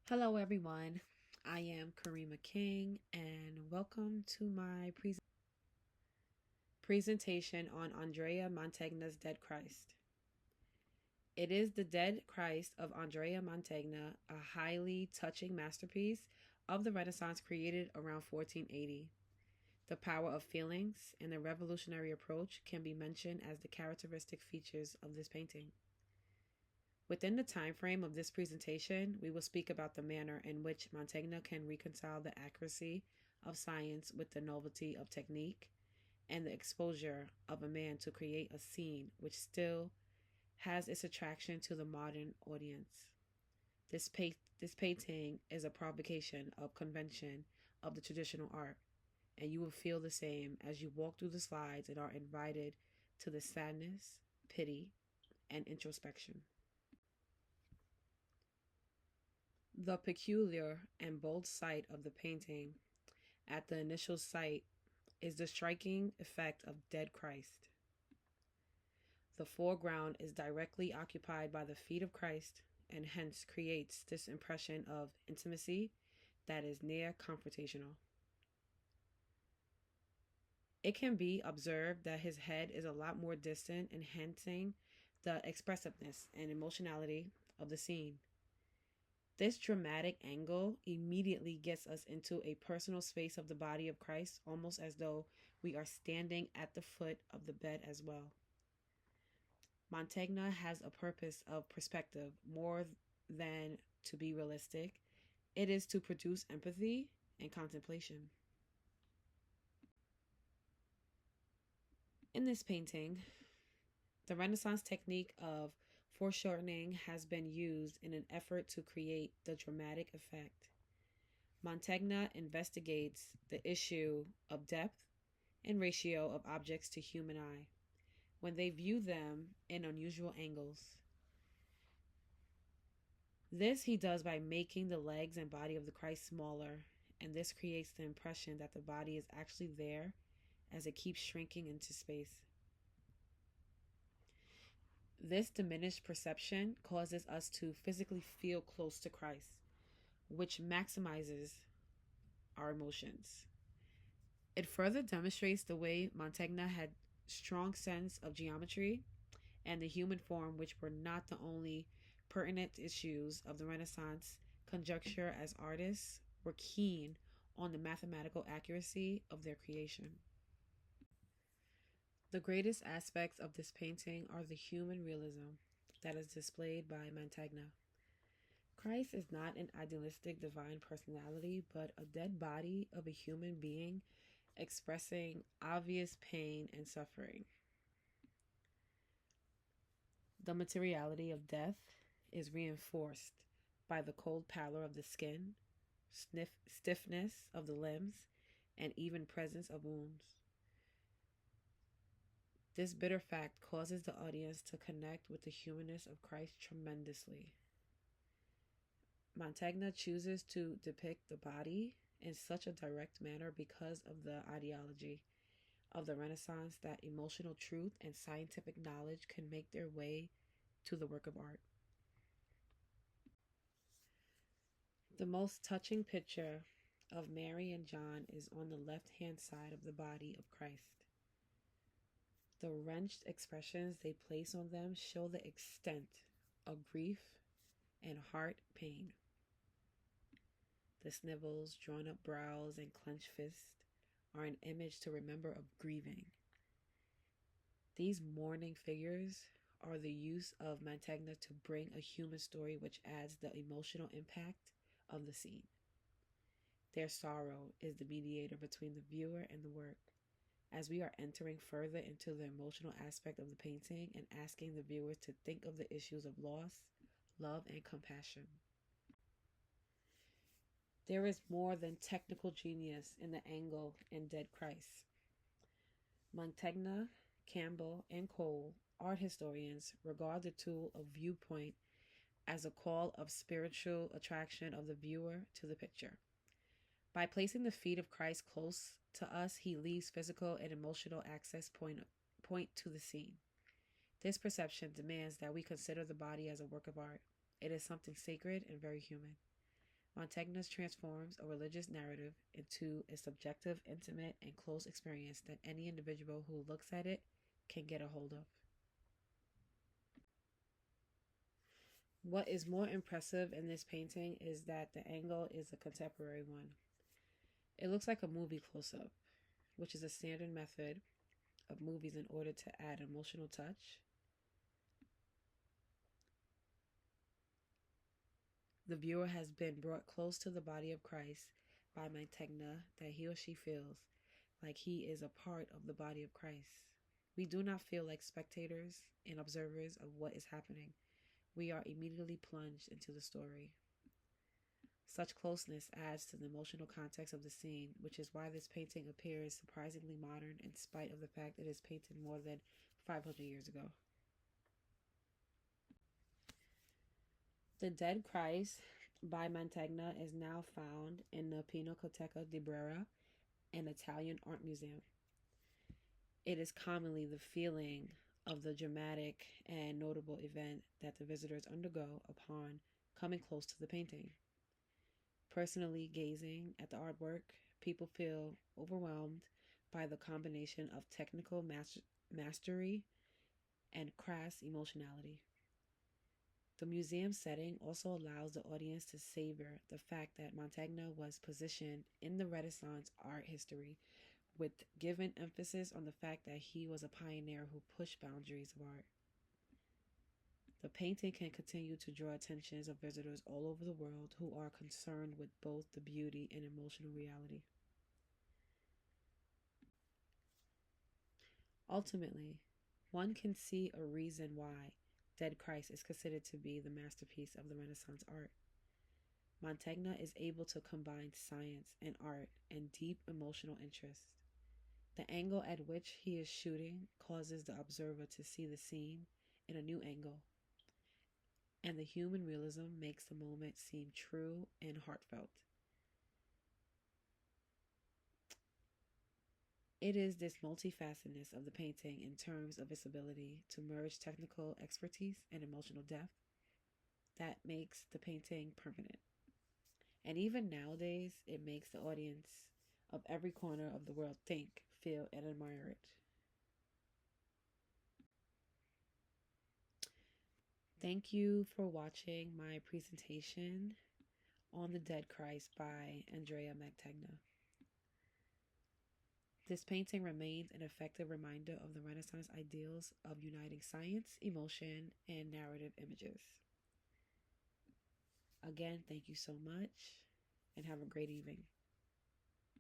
Hello, everyone. I am Karima King, and welcome to my presentation on Andrea Mantegna's Dead Christ. It is the Dead Christ of Andrea Mantegna, a highly touching masterpiece of the Renaissance created around 1480. The power of feelings and the revolutionary approach can be mentioned as the characteristic features of this painting. Within the time frame of this presentation, we will speak about the manner in which Mantegna can reconcile the accuracy of science with the novelty of technique and the exposure of a man to create a scene which still has its attraction to the modern audience. This painting is a provocation of convention of the traditional art, and you will feel the same as you walk through the slides and are invited to the sadness, pity, and introspection. The peculiar and bold sight of the painting at the initial sight is the striking effect of Dead Christ. The foreground is directly occupied by the feet of Christ and hence creates this impression of intimacy that is near confrontational. It can be observed that his head is a lot more distant, enhancing the expressiveness and emotionality of the scene. This dramatic angle immediately gets us into a personal space of the body of Christ, almost as though we are standing at the foot of the bed as well. Mantegna has a purpose of perspective more than to be realistic. It is to produce empathy and contemplation. In this painting, the Renaissance technique of foreshortening has been used in an effort to create the dramatic effect. Mantegna investigates the issue of depth and ratio of objects to human eye when they view them in unusual angles. This he does by making the legs and body of the Christ smaller, and this creates the impression that the body is actually there as it keeps shrinking into space. This diminished perception causes us to physically feel close to Christ, which maximizes our emotions. It further demonstrates the way Mantegna had strong sense of geometry and the human form, which were not the only pertinent issues of the Renaissance conjecture, as artists were keen on the mathematical accuracy of their creation. The greatest aspects of this painting are the human realism that is displayed by Mantegna. Christ is not an idealistic divine personality, but a dead body of a human being expressing obvious pain and suffering. The materiality of death is reinforced by the cold pallor of the skin, stiffness of the limbs, and even presence of wounds. This bitter fact causes the audience to connect with the humanness of Christ tremendously. Mantegna chooses to depict the body in such a direct manner because of the ideology of the Renaissance that emotional truth and scientific knowledge can make their way to the work of art. The most touching picture of Mary and John is on the left-hand side of the body of Christ. The wrenched expressions they place on them show the extent of grief and heart pain. The snivels, drawn up brows, and clenched fists are an image to remember of grieving. These mourning figures are the use of Mantegna to bring a human story which adds the emotional impact of the scene. Their sorrow is the mediator between the viewer and the work, as we are entering further into the emotional aspect of the painting and asking the viewers to think of the issues of loss, love, and compassion. There is more than technical genius in the angle in Dead Christ. Mantegna, Campbell, and Cole, art historians, regard the tool of viewpoint as a call of spiritual attraction of the viewer to the picture. By placing the feet of Christ close to us, he leaves physical and emotional access point to the scene. This perception demands that we consider the body as a work of art. It is something sacred and very human. Mantegna transforms a religious narrative into a subjective, intimate, and close experience that any individual who looks at it can get a hold of. What is more impressive in this painting is that the angle is a contemporary one. It looks like a movie close up, which is a standard method of movies in order to add emotional touch. The viewer has been brought close to the body of Christ by Mantegna that he or she feels like he is a part of the body of Christ. We do not feel like spectators and observers of what is happening. We are immediately plunged into the story. Such closeness adds to the emotional context of the scene, which is why this painting appears surprisingly modern in spite of the fact it is painted more than 500 years ago. The Dead Christ by Mantegna is now found in the Pinacoteca di Brera, an Italian art museum. It is commonly the feeling of the dramatic and notable event that the visitors undergo upon coming close to the painting. Personally gazing at the artwork, people feel overwhelmed by the combination of technical mastery and crass emotionality. The museum setting also allows the audience to savor the fact that Mantegna was positioned in the Renaissance art history, with given emphasis on the fact that he was a pioneer who pushed boundaries of art. The painting can continue to draw attentions of visitors all over the world who are concerned with both the beauty and emotional reality. Ultimately, one can see a reason why Dead Christ is considered to be the masterpiece of the Renaissance art. Mantegna is able to combine science and art and deep emotional interest. The angle at which he is shooting causes the observer to see the scene in a new angle, and the human realism makes the moment seem true and heartfelt. It is this multifacetedness of the painting in terms of its ability to merge technical expertise and emotional depth that makes the painting permanent. And even nowadays, it makes the audience of every corner of the world think, feel, and admire it. Thank you for watching my presentation on The Dead Christ by Andrea Mantegna. This painting remains an effective reminder of the Renaissance ideals of uniting science, emotion, and narrative images. Again, thank you so much and have a great evening.